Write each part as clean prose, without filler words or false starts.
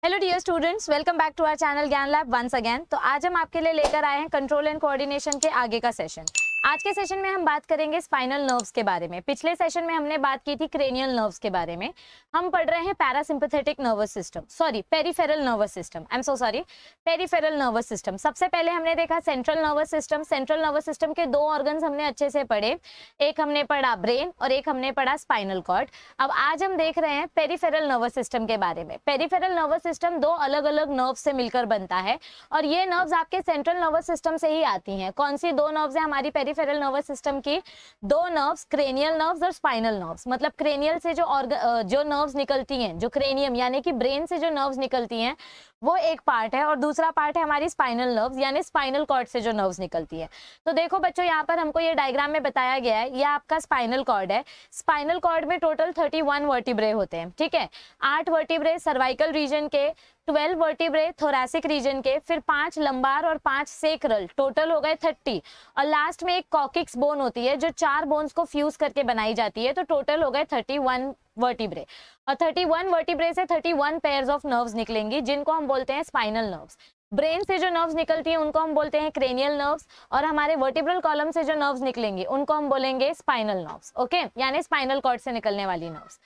Hello dear students, welcome back to our channel Gyan lab once again. तो आज हम आपके लिए लेकर आए हैं कंट्रोल एंड कोऑर्डिनेशन के आगे का सेशन। आज के सेशन में हम बात करेंगे स्पाइनल नर्व्स के बारे में। पिछले सेशन में हमने बात की थी क्रेनियल नर्व्स के बारे में। हम पढ़ रहे हैं parasympathetic nervous system, sorry peripheral nervous system, I am so sorry, peripheral nervous system. सबसे पहले हमने देखा central nervous system. Central nervous system के दो ऑर्गन्स हमने अच्छे से पढ़े, एक हमने पढ़ा ब्रेन और एक हमने पढ़ा स्पाइनल कॉर्ड। अब आज हम देख रहे हैं पेरिफेरल नर्वस सिस्टम के बारे में। पेरिफेरल नर्वस सिस्टम दो अलग अलग नर्व से मिलकर बनता है और ये नर्व्स आपके सेंट्रल नर्वस सिस्टम से ही आती हैं। कौन सी दो नर्व्स हैं हमारी पेरिफेरल नर्वस सिस्टम की? दो नर्व्स, क्रेनियल नर्व्स और स्पाइनल नर्व्स। मतलब क्रेनियल से जो नर्व्स निकलती हैं, जो क्रेनियम यानी कि ब्रेन से जो नर्व्स निकलती हैं वो एक पार्ट है और दूसरा पार्ट है हमारी स्पाइनल नर्व्स यानी स्पाइनल कॉर्ड से जो नर्व्स निकलती है। तो देखो बच्चों, यहाँ पर हमको ये डायग्राम में बताया गया है, ये आपका स्पाइनल कॉर्ड है। स्पाइनल कॉर्ड में टोटल 31 वर्टिब्रे होते हैं, ठीक है। 8 वर्टिब्रे सर्वाइकल रीजन के, 12 वर्टिब्रे थोरैसिक रीजन के, फिर 5 लंबार और 5 सेक्रल, टोटल हो गए 30। और लास्ट में एक कॉकिक्स बोन होती है जो 4 बोन्स को फ्यूज करके बनाई जाती है, तो टोटल हो गए 31 वर्टिब्रे। और 31 वर्टिब्रे से 31 पेयर्स ऑफ नर्व्स निकलेंगी जिनको हम बोलते हैं स्पाइनल नर्व्स। ब्रेन से जो नर्व्स निकलती हैं उनको हम बोलते हैं क्रेनियल नर्व्स और हमारे वर्टिब्रल कॉलम से जो नर्व्स निकलेंगी उनको हम बोलेंगे स्पाइनल नर्व्स, ओके, यानी स्पाइनल कॉर्ड से निकलने वाली nerves.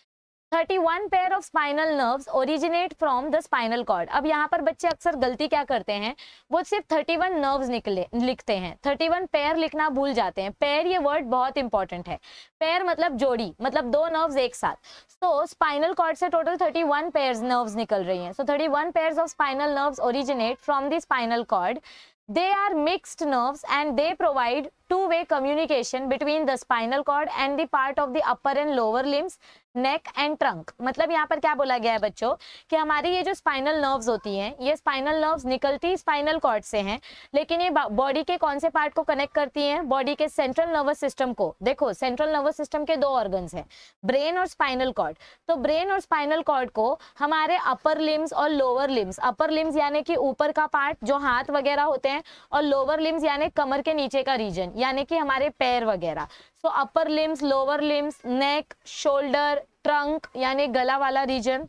31 pair of spinal nerves originate from the spinal cord. अब यहाँ पर बच्चे अक्सर गलती क्या करते हैं, वो सिर्फ 31 नर्व्स लिखते हैं, 31 पेयर लिखना भूल जाते हैं। पेयर ये वर्ड बहुत इंपॉर्टेंट है। पेयर मतलब जोड़ी, मतलब दो नर्व्स एक साथ। तो स्पाइनल कॉर्ड से टोटल 31 पेयर्स नर्व्स निकल रही हैं। So 31 pairs of spinal nerves originate from the spinal cord. They are mixed nerves and they provide two-way communication between the spinal cord and the part of the upper and lower limbs, neck and trunk. मतलब यहाँ पर क्या बोला गया है बच्चों कि हमारी ये जो स्पाइनल नर्व्स होती हैं, ये स्पाइनल नर्व्स निकलती स्पाइनल कॉर्ड से हैं, लेकिन ये बॉडी के कौन से पार्ट को कनेक्ट करती हैं? बॉडी के सेंट्रल नर्वस सिस्टम को। देखो, सेंट्रल नर्वस सिस्टम के दो ऑर्गन्स हैं, ब्रेन और स्पाइनल कॉर्ड। तो ब्रेन और स्पाइनल कॉर्ड को हमारे अपर लिम्स और लोअर लिम्स, अपर लिम्स यानी कि ऊपर का पार्ट जो हाथ वगैरह होते हैं, और लोअर लिम्स यानी कमर के नीचे का रीजन यानी कि हमारे पैर वगैरह। सो अपर लिम्स, लोअर लिम्स, नेक, शोल्डर, ट्रंक यानी गला वाला reason,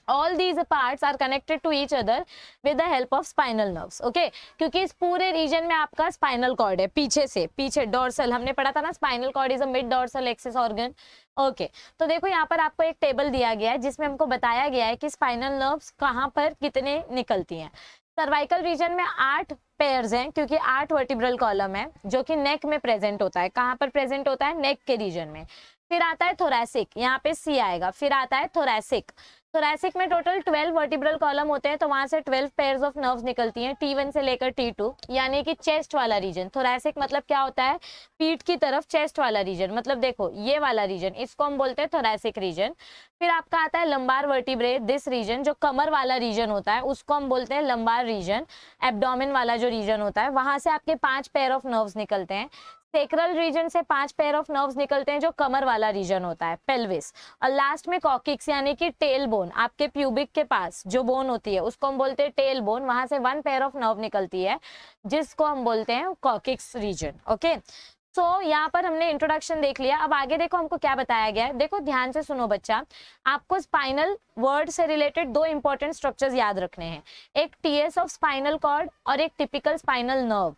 all these parts are connected to each other with the help of spinal nerves, okay? क्योंकि इस पूरे रीजन में आपका स्पाइनल कॉर्ड है, पीछे डोर्सल, हमने पढ़ा था ना, spinal cord is a mid dorsal axis organ, okay. तो देखो यहाँ पर आपको एक टेबल दिया गया है जिसमें हमको बताया गया है कि स्पाइनल नर्व्स कहाँ पर कितने निकलती हैं। सर्वाइकल रीजन में 8 पेयर्स हैं क्योंकि 8 वर्टिब्रल कॉलम है जो कि नेक में प्रेजेंट होता है। कहाँ पर प्रेजेंट होता है? नेक के रीजन में। फिर आता है थोरैसिक, यहाँ पे सी आएगा। फिर आता है थोरैसिक। थोरैसिक में टोटल 12 वर्टिब्रल कॉलम होते हैं, तो वहां से 12 पेयर्स ऑफ नर्व्स निकलती हैं, T1 से लेकर T2, यानी कि चेस्ट वाला रीजन। थोरैसिक मतलब क्या होता है? पीठ की तरफ चेस्ट वाला रीजन, मतलब देखो ये वाला रीजन, इसको हम बोलते हैं थोरैसिक रीजन। फिर आपका आता है लंबार वर्टिब्रे, दिस रीजन, जो कमर वाला रीजन होता है उसको हम बोलते हैं लंबार रीजन। एब्डोमेन वाला जो रीजन होता है वहां से आपके 5 पेयर ऑफ नर्व्स निकलते हैं। सेक्रल रीजन से 5 पेयर ऑफ नर्व्स निकलते हैं जो कमर वाला रीजन होता है, पेल्विस। और लास्ट में कॉकिक्स यानी कि टेल बोन, आपके प्यूबिक के पास जो बोन होती है उसको हम बोलते हैं टेल बोन, वहां से 1 पेयर ऑफ नर्व निकलती है जिसको हम बोलते हैं कॉकिक्स रीजन, ओके। सो यहाँ पर हमने इंट्रोडक्शन देख लिया। अब आगे देखो हमको क्या बताया गया है, देखो ध्यान से सुनो बच्चा। आपको स्पाइनल वर्ड से रिलेटेड 2 इंपॉर्टेंट स्ट्रक्चर्स याद रखने हैं, एक टीएस ऑफ स्पाइनल कॉर्ड और एक typical spinal nerve.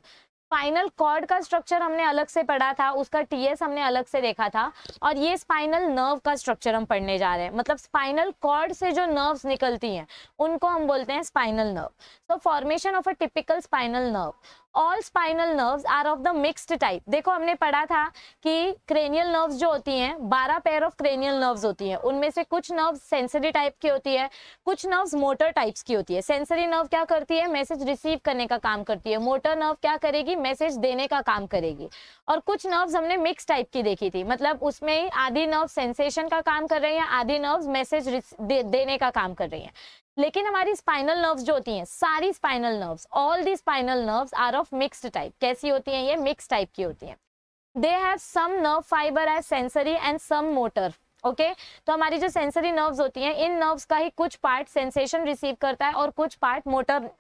Spinal cord का स्ट्रक्चर हमने अलग से पढ़ा था, उसका टीएस हमने अलग से देखा था, और ये स्पाइनल नर्व का स्ट्रक्चर हम पढ़ने जा रहे हैं। मतलब स्पाइनल कॉर्ड से जो नर्व्स निकलती हैं उनको हम बोलते हैं spinal nerve. So formation of a typical spinal nerve, all spinal nerves are of the mixed type. देखो हमने पढ़ा था कि क्रेनियल नर्व्स जो होती हैं, 12 पेयर ऑफ क्रेनियल नर्व्स होती हैं, उनमें से कुछ नर्व्स सेंसरी टाइप की होती है, कुछ नर्व्स मोटर टाइप्स की होती है। सेंसरी नर्व क्या करती है? मैसेज रिसीव करने का काम करती है। मोटर नर्व क्या करेगी? मैसेज देने का काम करेगी। और कुछ नर्व्स हमने मिक्स टाइप की देखी थी, मतलब उसमें आधी नर्व सेंसेशन का काम कर रही है, आधी नर्व्स मैसेज देने का काम कर रही है। लेकिन हमारी स्पाइनल नर्व्स जो होती हैं, सारी spinal nerves, all the spinal nerves are of mixed type. कैसी होती हैं ये? मिक्स टाइप की होती हैं। They have some nerve fibre as sensory and some motor, okay. तो हमारी जो सेंसरी नर्व्स होती हैं, इन नर्व्स का ही कुछ पार्ट सेंसेशन रिसीव करता है और कुछ पार्ट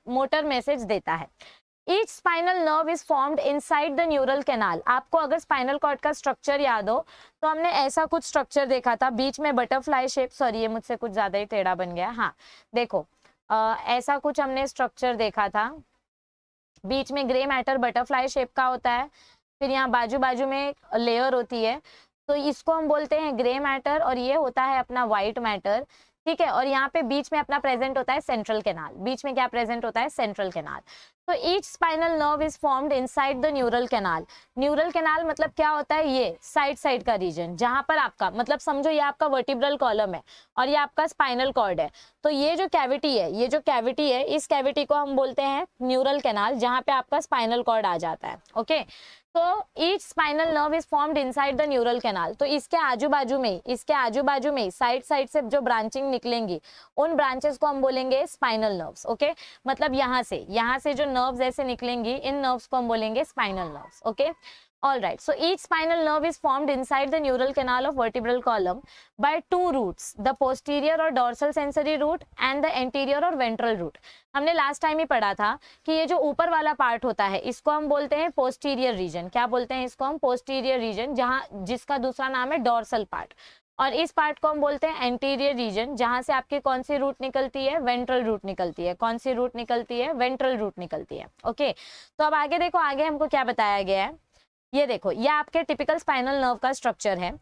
मोटर मैसेज देता है। Each spinal nerve is formed inside the neural canal. आपको अगर स्पाइनल कॉर्ड का स्ट्रक्चर याद हो तो हमने ऐसा कुछ स्ट्रक्चर देखा था, बीच में बटरफ्लाई शेप, सॉरी ये मुझसे कुछ ज्यादा ही टेढ़ा बन गया, हाँ देखो ऐसा कुछ हमने स्ट्रक्चर देखा था, बीच में ग्रे मैटर बटरफ्लाई शेप का होता है, फिर यहाँ बाजू बाजू में लेयर होती है, तो इसको हम बोलते हैं ग्रे मैटर, और ये होता है अपना व्हाइट मैटर, ठीक है। और यहाँ पे बीच में अपना प्रेजेंट होता है सेंट्रल कैनाल, बीच में क्या प्रेजेंट होता है, सेंट्रल कैनाल। तो each spinal nerve is formed inside the neural canal. Neural canal मतलब क्या होता है, ये साइड का रीजन, जहां पर आपका मतलब समझो ये आपका वर्टिब्रल कॉलम है और ये आपका स्पाइनल कॉर्ड है, तो ये जो कैविटी है, ये जो कैविटी है, इस कैविटी को हम बोलते हैं न्यूरल कैनाल, जहां पे आपका स्पाइनल कॉर्ड आ जाता है, ओके। तो each spinal nerve is formed inside the neural canal, तो इसके आजू बाजू में साइड से जो ब्रांचिंग निकलेंगी, उन ब्रांचेस को हम बोलेंगे स्पाइनल नर्व्स, ओके। मतलब यहाँ से जो नर्व्स ऐसे निकलेंगी, इन नर्व्स को हम बोलेंगे spinal nerves, okay. All right, so each spinal nerve is formed inside the neural canal of vertebral column by two roots, the posterior or dorsal sensory root and the anterior or ventral root. हमने last time ही पढ़ा था कि ये जो ऊपर वाला part होता है, इसको हम बोलते हैं पोस्टीरियर रीजन। क्या बोलते हैं इसको हम, पोस्टीरियर रीजन, जहां जिसका दूसरा नाम है डोर्सल पार्ट। और इस पार्ट को हम बोलते हैं एंटीरियर रीजन, जहां से आपकी कौन सी रूट निकलती है, वेंट्रल रूट निकलती है। कौन सी रूट निकलती है, वेंट्रल रूट निकलती है, ओके। तो अब आगे देखो, आगे हमको क्या बताया गया है, ये देखो, ये आपके टिपिकल स्पाइनल नर्व का स्ट्रक्चर है।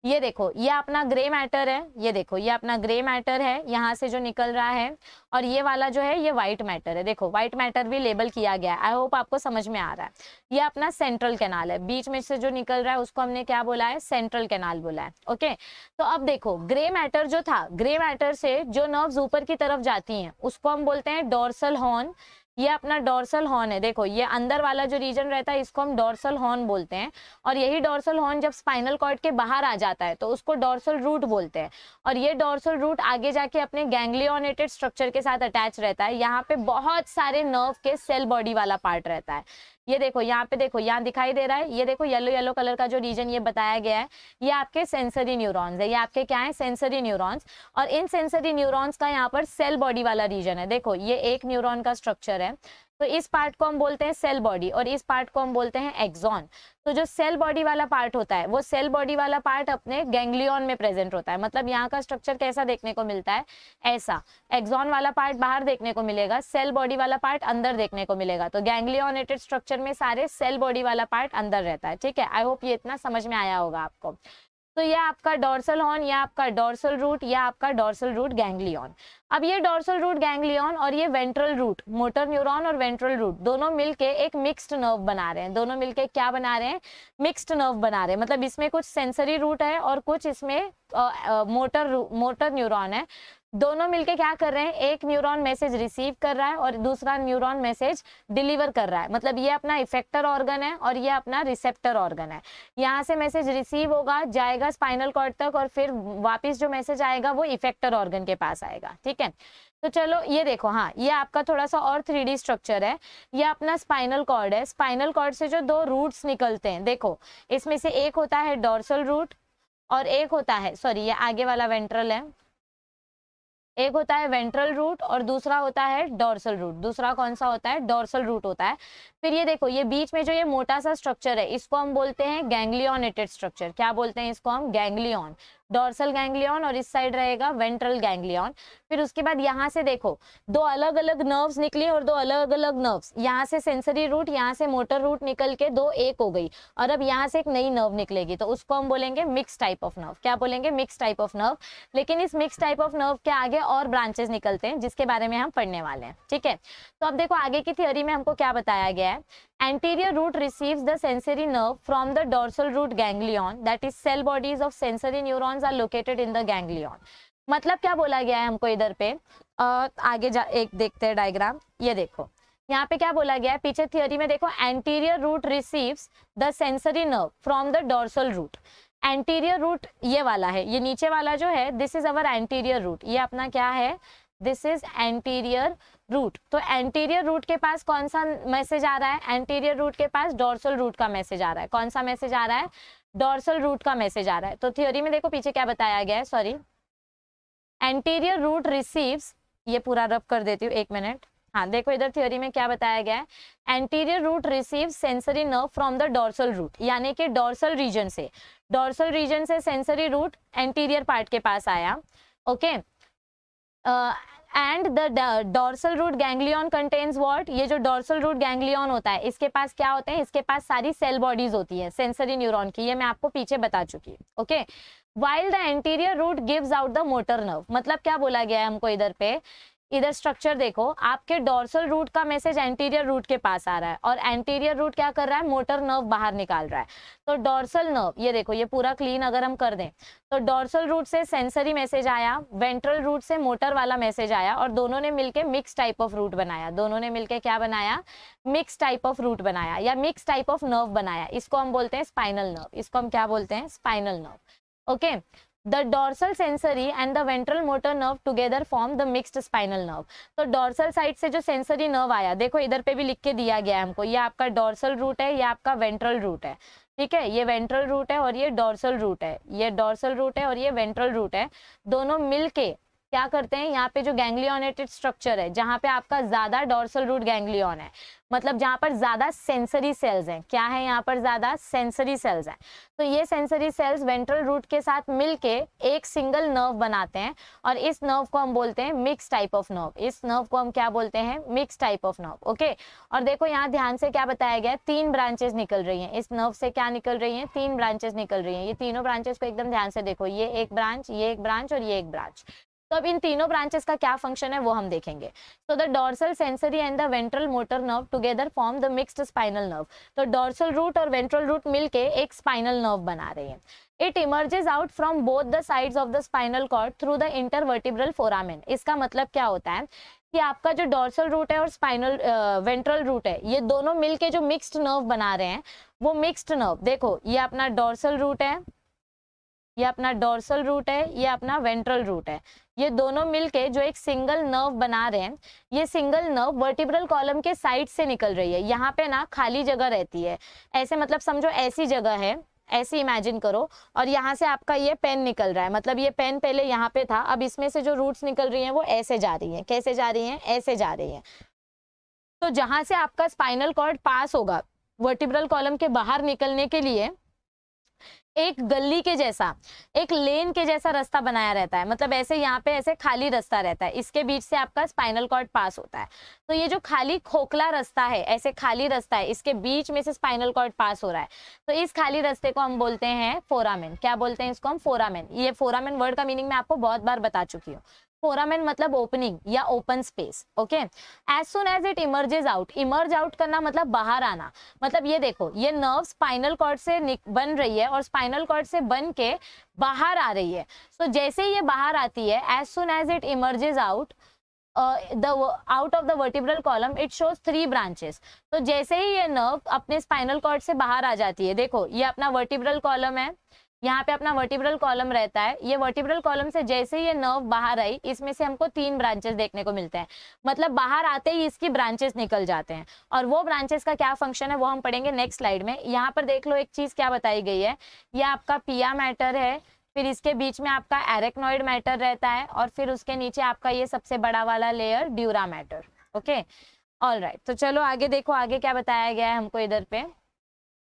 ये देखो, ये अपना ग्रे मैटर है, ये देखो ये अपना ग्रे मैटर है, यहाँ से जो निकल रहा है, और ये वाला जो है ये व्हाइट मैटर है। देखो व्हाइट मैटर भी लेबल किया गया है, आई होप आपको समझ में आ रहा है। ये अपना सेंट्रल कैनाल है, बीच में से जो निकल रहा है उसको हमने क्या बोला है, सेंट्रल कैनाल बोला है, ओके। तो अब देखो, ग्रे मैटर जो था, ग्रे मैटर से जो नर्व्स ऊपर की तरफ जाती हैं उसको हम बोलते हैं डोर्सल हॉर्न। ये अपना डोर्सल हॉर्न है, देखो ये अंदर वाला जो रीजन रहता है इसको हम डोर्सल हॉर्न बोलते हैं, और यही डोर्सल हॉर्न जब स्पाइनल कॉर्ड के बाहर आ जाता है तो उसको डोर्सल रूट बोलते हैं। और ये डोर्सल रूट आगे जाके अपने गैंग्लियोनेटेड स्ट्रक्चर के साथ अटैच रहता है। यहाँ पे बहुत सारे नर्व के सेल बॉडी वाला पार्ट रहता है। ये देखो यहाँ पे, देखो यहाँ दिखाई दे रहा है, ये देखो येलो कलर का जो रीजन ये बताया गया है, ये आपके सेंसरी न्यूरॉन्स है। ये आपके क्या है, सेंसरी न्यूरॉन्स। और इन सेंसरी न्यूरॉन्स का यहाँ पर सेल बॉडी वाला रीजन है। देखो ये एक न्यूरॉन का स्ट्रक्चर है, तो इस पार्ट को हम बोलते हैं सेल बॉडी, और इस पार्ट को हम बोलते हैं एक्सॉन। तो जो सेल बॉडी वाला पार्ट होता है, वो सेल बॉडी वाला पार्ट अपने गैंग्लियन में प्रेजेंट होता है। मतलब यहाँ का स्ट्रक्चर कैसा देखने को मिलता है, ऐसा। एक्सॉन वाला पार्ट बाहर देखने को मिलेगा, सेल बॉडी वाला पार्ट अंदर देखने को मिलेगा। तो गैंग्लियोनेटेड स्ट्रक्चर में सारे सेल बॉडी वाला पार्ट अंदर रहता है, ठीक है। आई होप ये इतना समझ में आया होगा आपको। तो ये आपका डोर्सल हॉर्न, ये आपका डोर्सल रूट, या आपका डोर्सल रूट गैंग्लियन। अब ये डोर्सल रूट गैंग्लियन और ये वेंट्रल रूट, मोटर न्यूरॉन और वेंट्रल रूट, दोनों मिलके एक मिक्स्ड नर्व बना रहे हैं। दोनों मिलके क्या बना रहे हैं, मिक्स्ड नर्व बना रहे हैं। मतलब इसमें कुछ सेंसरी रूट है और कुछ इसमें मोटर न्यूरॉन है। दोनों मिलके क्या कर रहे हैं, एक न्यूरॉन मैसेज रिसीव कर रहा है और दूसरा न्यूरॉन मैसेज डिलीवर कर रहा है। मतलब ये अपना इफेक्टर ऑर्गन है और ये अपना रिसेप्टर ऑर्गन है। यहाँ से मैसेज रिसीव होगा, जाएगा स्पाइनल कॉर्ड तक, और फिर वापस जो मैसेज आएगा वो इफेक्टर ऑर्गन के पास आएगा, ठीक है। तो चलो ये देखो, हाँ ये आपका थोड़ा सा और 3D स्ट्रक्चर है। ये अपना स्पाइनल कॉर्ड है। स्पाइनल कॉर्ड से जो दो रूट्स निकलते हैं, देखो इसमें से एक होता है डोर्सल रूट और एक होता है, सॉरी ये आगे वाला वेंट्रल है, एक होता है वेंट्रल रूट और दूसरा होता है डोर्सल रूट। दूसरा कौन सा होता है, डोर्सल रूट होता है। फिर ये देखो, ये बीच में जो ये मोटा सा स्ट्रक्चर है इसको हम बोलते हैं गैंग्लियोनेटेड स्ट्रक्चर। क्या बोलते हैं इसको हम, गैंग्लियन। डोर्सल गैंग्लियन और इस साइड रहेगा वेंट्रल गैंग्लियन। फिर उसके बाद यहाँ से देखो दो अलग अलग नर्व्स निकली और दो अलग अलग नर्व्स, यहाँ से सेंसरी रूट, यहाँ से मोटर रूट निकल के दो एक हो गई, और अब यहाँ से एक नई नर्व निकलेगी, तो उसको हम बोलेंगे मिक्स टाइप ऑफ नर्व। क्या बोलेंगे, मिक्स टाइप ऑफ नर्व। लेकिन इस मिक्स टाइप ऑफ नर्व के आगे और ब्रांचेस निकलते हैं जिसके बारे में हम पढ़ने वाले हैं, ठीक है। तो अब देखो आगे की थियोरी में हमको क्या बताया गया है। Anterior root receives the sensory nerve from the dorsal root ganglion, that is cell bodies of sensory neurons are located in the ganglion। मतलब क्या बोला गया है हमको इधर पे, आगे एक देखते हैं डायग्राम। ये देखो यहाँ पे क्या बोला गया है, पीछे थियोरी में देखो, anterior root receives the sensory nerve from the dorsal root। Anterior root ये वाला है, ये नीचे वाला जो है, this is our anterior root. ये अपना क्या है, दिस इज एंटीरियर रूट। तो एंटीरियर रूट के पास कौन सा मैसेज आ रहा है, एंटीरियर रूट के पास डोर्सल रूट का मैसेज आ रहा है। कौन सा मैसेज आ रहा है, डोर्सल रूट का मैसेज आ रहा है। तो थ्योरी में देखो पीछे क्या बताया गया है, सॉरी, एंटीरियर रूट रिसीव्स, ये पूरा रब कर देती हूँ एक मिनट। हाँ देखो इधर थ्योरी में क्या बताया गया है, anterior root receive sensory nerve from the dorsal root, यानी कि डोर्सल रीजन से सेंसरी रूट एंटीरियर पार्ट के पास आया, okay. And the dorsal root ganglion contains what, ये जो डॉर्सल रूट गैंग्लियन होता है इसके पास क्या होते हैं, इसके पास सारी सेल बॉडीज होती है सेंसरी न्यूरॉन की, ये मैं आपको पीछे बता चुकी हूँ। Okay, while the anterior root gives out the motor nerve, मतलब क्या बोला गया है हमको इधर पे, इधर स्ट्रक्चर देखो, आपके डॉर्सल रूट का मैसेज एंटीरियर रूट के पास आ रहा है और एंटीरियर रूट क्या कर रहा है, मोटर नर्व बाहर निकाल रहा है। तो डॉर्सल नर्व, ये देखो ये पूरा क्लीन अगर हम कर दें तो डॉर्सल रूट से सेंसरी मैसेज आया, वेंट्रल रूट से मोटर वाला मैसेज आया और दोनों ने मिलके मिक्स टाइप ऑफ रूट बनाया, दोनों ने मिलके क्या बनाया, मिक्स टाइप ऑफ रूट बनाया या मिक्स टाइप ऑफ नर्व बनाया। इसको हम बोलते हैं स्पाइनल नर्व, इसको हम क्या बोलते हैं, spinal nerve. Okay, The dorsal sensory and the ventral motor nerve together form the mixed spinal nerve. तो डॉर्सल साइड से जो सेंसरी नर्व आया, देखो इधर पे भी लिख के दिया गया है हमको, ये आपका डॉर्सल रूट है, ये आपका वेंट्रल रूट है, ठीक है, ये वेंट्रल रूट है और ये डॉर्सल रूट है, ये डॉर्सल रूट है और ये वेंट्रल रूट है, दोनों मिलके क्या करते हैं, यहाँ पे जो गैंग्लियोनेटेड स्ट्रक्चर है जहाँ पे आपका ज्यादा डॉर्सल रूट गैंग्लियन है, मतलब जहाँ पर ज्यादा सेंसरी सेल्स हैं, क्या है यहाँ पर ज्यादा सेंसरी सेल्स हैं, तो ये सेंसरी सेल्स वेंट्रल रूट के साथ मिलके एक सिंगल नर्व बनाते हैं और इस नर्व को हम बोलते हैं मिक्स टाइप ऑफ नर्व, इस नर्व को हम क्या बोलते हैं, mix type of nerve. Okay, और देखो यहाँ ध्यान से क्या बताया गया है, 3 ब्रांचेस निकल रही हैं इस नर्व से, क्या निकल रही हैं, 3 ब्रांचेस निकल रही हैं, ये तीनों ब्रांचेस को एकदम ध्यान से देखो, ये एक ब्रांच, ये एक ब्रांच और ये एक ब्रांच। तो अब इन तीनों ब्रांचेस का क्या फंक्शन है वो हम देखेंगे। तो the dorsal sensory and the ventral motor nerve together form the mixed spinal nerve, तो डॉर्सल रूट और वेंट्रल रूट मिलके एक स्पाइनल नर्व बना रहे हैं। It emerges out from both the sides of the spinal cord through the intervertebral foramen. इसका मतलब क्या होता है कि आपका जो डॉर्सल रूट है और स्पाइनल वेंट्रल रूट है, ये दोनों मिलके जो मिक्स्ड नर्व बना रहे हैं, वो मिक्स्ड नर्व देखो, ये अपना डॉर्सल रूट है, ये अपना डॉर्सल रूट है, ये अपना वेंट्रल रूट है, ये दोनों मिलके जो एक सिंगल नर्व बना रहे हैं, ये सिंगल नर्व वर्टिब्रल कॉलम के साइड से निकल रही है। यहाँ पे ना खाली जगह रहती है, ऐसे मतलब समझो ऐसी जगह है, ऐसे इमेजिन करो, और यहाँ से आपका ये पेन निकल रहा है, मतलब ये पेन पहले यहाँ पे था, अब इसमें से जो रूट्स निकल रही हैं वो ऐसे जा रही हैं, कैसे जा रही हैं, ऐसे जा रही हैं। तो जहाँ से आपका स्पाइनल कॉर्ड पास होगा वर्टिब्रल कॉलम के बाहर निकलने के लिए एक गली के जैसा, एक लेन के जैसा रास्ता बनाया रहता है, मतलब ऐसे यहाँ पे ऐसे खाली रास्ता रहता है, इसके बीच से आपका स्पाइनल कॉर्ड पास होता है। तो ये जो खाली खोखला रास्ता है, ऐसे खाली रास्ता है, इसके बीच में से स्पाइनल कॉर्ड पास हो रहा है, तो इस खाली रास्ते को हम बोलते हैं फोरामेन। क्या बोलते हैं इसको हम, फोरामेन। ये फोरामेन वर्ड का मीनिंग मैं आपको बहुत बार बता चुकी हूँ। फोरामेन मतलब ओपनिंग या open space. Okay, as soon as it emerges out, emerge out करना मतलब बाहर आना, मतलब ये देखो ये नर्व स्पाइनल कॉर्ड से बन रही है और स्पाइनल कॉर्ड से बन के बाहर आ रही है। तो जैसे ही ये बाहर आती है, as soon as it emerges out out of the vertebral column, it shows 3 branches. तो जैसे ही ये नर्व अपने स्पाइनल कॉर्ड से बाहर आ जाती है, देखो ये अपना वर्टिब्रल कॉलम है, यहाँ पे अपना वर्टिब्रल कॉलम रहता है, ये वर्टिब्रल कॉलम से जैसे ही ये नर्व बाहर आई, इसमें से हमको 3 ब्रांचेस देखने को मिलते हैं, मतलब बाहर आते ही इसकी ब्रांचेस निकल जाते हैं। और वो ब्रांचेस का क्या फंक्शन है वो हम पढ़ेंगे नेक्स्ट स्लाइड में। यहाँ पर देख लो एक चीज क्या बताई गई है, ये आपका पिया मैटर है, फिर इसके बीच में आपका एरेक्नॉइड मैटर रहता है और फिर उसके नीचे आपका ये सबसे बड़ा वाला layer dura mater. Okay, alright, तो चलो आगे देखो, आगे क्या बताया गया है हमको इधर पे।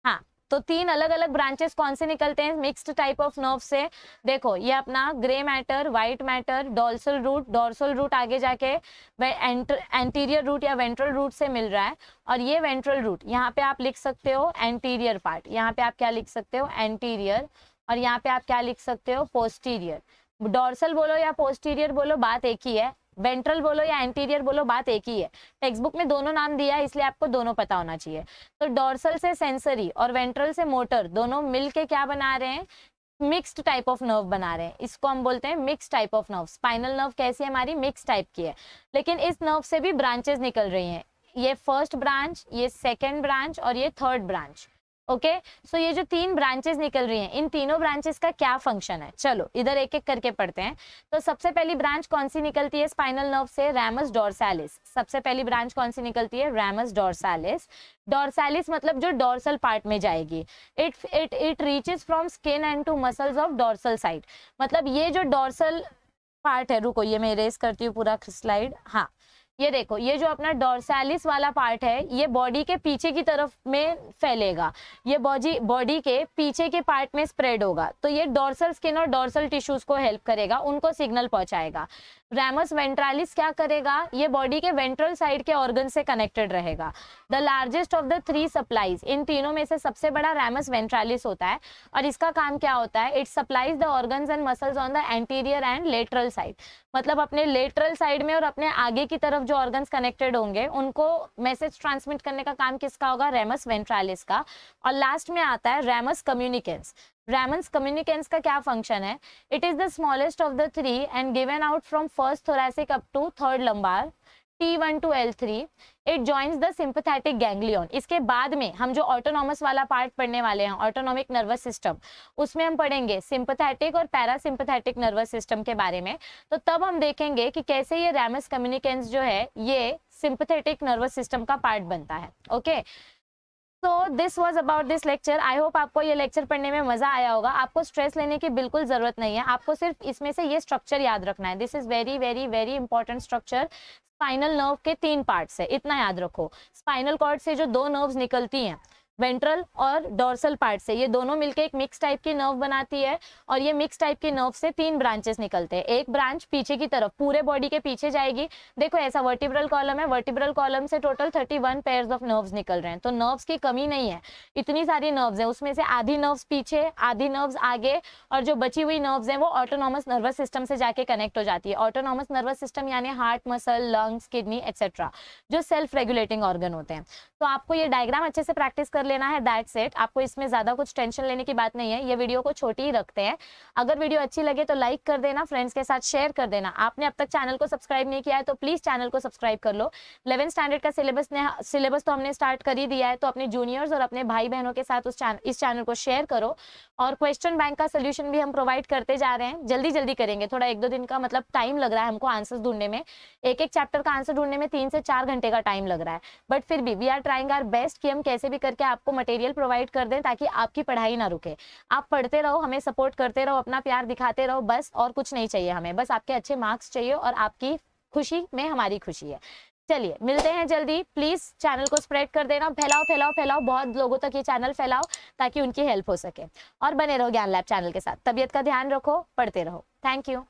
हाँ, तो 3 अलग अलग ब्रांचेस कौन से निकलते हैं मिक्स्ड टाइप ऑफ नर्व से, देखो ये अपना grey matter, white matter, dorsal root आगे जाके एंटीरियर रूट या वेंट्रल रूट से मिल रहा है, और ये वेंट्रल रूट, यहाँ पे आप लिख सकते हो एंटीरियर पार्ट, यहाँ पे आप क्या लिख सकते हो एंटीरियर, और यहाँ पे आप क्या लिख सकते हो पोस्टीरियर। डॉर्सल बोलो या पोस्टीरियर बोलो बात एक ही है, वेंट्रल बोलो या एंटीरियर बोलो बात एक ही है। टेक्स्ट बुक में दोनों नाम दिया है इसलिए आपको दोनों पता होना चाहिए। तो डॉर्सल से सेंसरी और वेंट्रल से मोटर दोनों मिलके क्या बना रहे हैं, मिक्स्ड टाइप ऑफ नर्व बना रहे हैं, इसको हम बोलते हैं mix type of nerve. Spinal nerve कैसी है हमारी, मिक्स टाइप की है, लेकिन इस नर्व से भी ब्रांचेस निकल रही हैं, ये फर्स्ट ब्रांच, ये सेकेंड ब्रांच और ये थर्ड ब्रांच। ओके, सो ये जो 3 ब्रांचेस निकल रही हैं, इन तीनों ब्रांचेस का क्या फंक्शन है, चलो इधर एक एक करके पढ़ते हैं। तो सबसे पहली ब्रांच कौन सी निकलती है स्पाइनल नर्व से, रैमस डॉर्सालिस। सबसे पहली ब्रांच कौन सी निकलती है, रैमस डॉर्सालिस। डॉर्सालिस मतलब जो डॉर्सल पार्ट में जाएगी। It reaches from skin and to muscles of dorsal side, मतलब ये जो डॉर्सल पार्ट है, रुको ये मैं इरेज करती हूँ पूरा स्लाइड, हाँ ये देखो, ये जो अपना डोर्सालिस वाला पार्ट है ये बॉडी के पीछे की तरफ में फैलेगा, ये बॉडी के पीछे के पार्ट में स्प्रेड होगा, तो ये डोर्सल स्किन और डोर्सल टिश्यूज को हेल्प करेगा, उनको सिग्नल पहुंचाएगा। रैमस वेंट्रालिस क्या करेगा, ये बॉडी के वेंट्रल साइड के ऑर्गन से कनेक्टेड रहेगा। The largest of the 3 supplies, इन तीनों में से सबसे बड़ा रैमस वेंट्रालिस होता है और इसका काम क्या होता है, it supplies the organs and muscles on the anterior and lateral side, मतलब अपने लेटरल साइड में और अपने आगे की तरफ जो ऑर्गन्स कनेक्टेड होंगे उनको मैसेज ट्रांसमिट करने का काम किसका होगा, रैमस वेंट्रालिस का। और लास्ट में आता है रैमस कम्युनिकेंस। रैमस कम्युनिकेंस का क्या फंक्शन है, it is the smallest of the 3 and given out from first thoracic up to third lumbar, T1 to L3, it joins the sympathetic ganglion. इसके बाद में हम जो ऑटोनॉमस वाला पार्ट पढ़ने वाले हैं, ऑटोनॉमिक नर्वस सिस्टम, उसमें हम पढ़ेंगे सिंपैथेटिक और पैरासिम्पैथेटिक नर्वस सिस्टम के बारे में। तो तब हम देखेंगे कि कैसे ये रैमस कम्युनिकेंस जो है ये सिंपैथेटिक नर्वस सिस्टम का पार्ट बनता है। ओके, तो this was about this lecture. I hope आपको ये लेक्चर पढ़ने में मजा आया होगा। आपको स्ट्रेस लेने की बिल्कुल जरूरत नहीं है, आपको सिर्फ इसमें से ये स्ट्रक्चर याद रखना है। This is very very very important structure. Spinal nerve के 3 पार्ट्स है, इतना याद रखो। स्पाइनल कॉर्ड से जो 2 नर्व्स निकलती हैं, वेंट्रल और डोर्सल पार्ट से, ये दोनों मिलके एक मिक्स टाइप की नर्व बनाती है और ये मिक्स टाइप की नर्व से 3 ब्रांचेस निकलते हैं। एक ब्रांच पीछे की तरफ पूरे बॉडी के पीछे जाएगी, देखो ऐसा वर्टिब्रल कॉलम है, वर्टिब्रल कॉलम से टोटल 31 पेयर्स ऑफ नर्व्स निकल रहे हैं, तो नर्व्स की कमी नहीं है, इतनी सारी नर्व्स हैं, उसमें से आधी नर्व्स पीछे, आधी नर्व्स आगे, और जो बची हुई नर्व्स हैं वो ऑटोनॉमस नर्वस सिस्टम से जाके कनेक्ट हो जाती है। ऑटोनॉमस नर्वस सिस्टम यानी heart, muscle, lungs, kidney etcetera, जो सेल्फ रेगुलेटिंग ऑर्गन होते हैं। तो आपको ये डायग्राम अच्छे से प्रैक्टिस कर लेना है, दैट्स इट। आपको इसमें ज्यादा कुछ टेंशन लेने की बात नहीं है, ये वीडियो को छोटी ही रखते हैं। अगर वीडियो अच्छी लगे तो लाइक कर देना, फ्रेंड्स के साथ शेयर कर देना। आपने अब तक चैनल को सब्सक्राइब नहीं किया है तो प्लीज चैनल को सब्सक्राइब कर लो। 11th स्टैंडर्ड का सिलेबस तो हमने स्टार्ट कर ही दिया है, तो अपने जूनियर्स और अपने भाई बहनों के साथ इस चैनल को शेयर करो। और क्वेश्चन बैंक का सोल्यूशन भी हम प्रोवाइड करते जा रहे हैं, जल्दी जल्दी करेंगे, थोड़ा 1-2 दिन का मतलब टाइम लग रहा है हमको आंसर्स ढूंढने में। एक चैप्टर का आंसर ढूंढने में 3 से 4 घंटे का टाइम लग रहा है, बट फिर भी we are trying our best कि हम कैसे भी करके आपको मटेरियल प्रोवाइड कर दें ताकि आपकी पढ़ाई ना रुके। आप पढ़ते रहो, हमें सपोर्ट करते रहो, अपना प्यार दिखाते रहो, बस और कुछ नहीं चाहिए हमें, बस आपके अच्छे मार्क्स चाहिए और आपकी खुशी में हमारी खुशी है। चलिए मिलते हैं जल्दी, प्लीज चैनल को स्प्रेड कर देना, फैलाओ फैलाओ फैलाओ, बहुत लोगों तक ये चैनल फैलाओ ताकि उनकी हेल्प हो सके। और बने रहो ज्ञान लैब चैनल के साथ। तबीयत का ध्यान रखो, पढ़ते रहो। Thank you.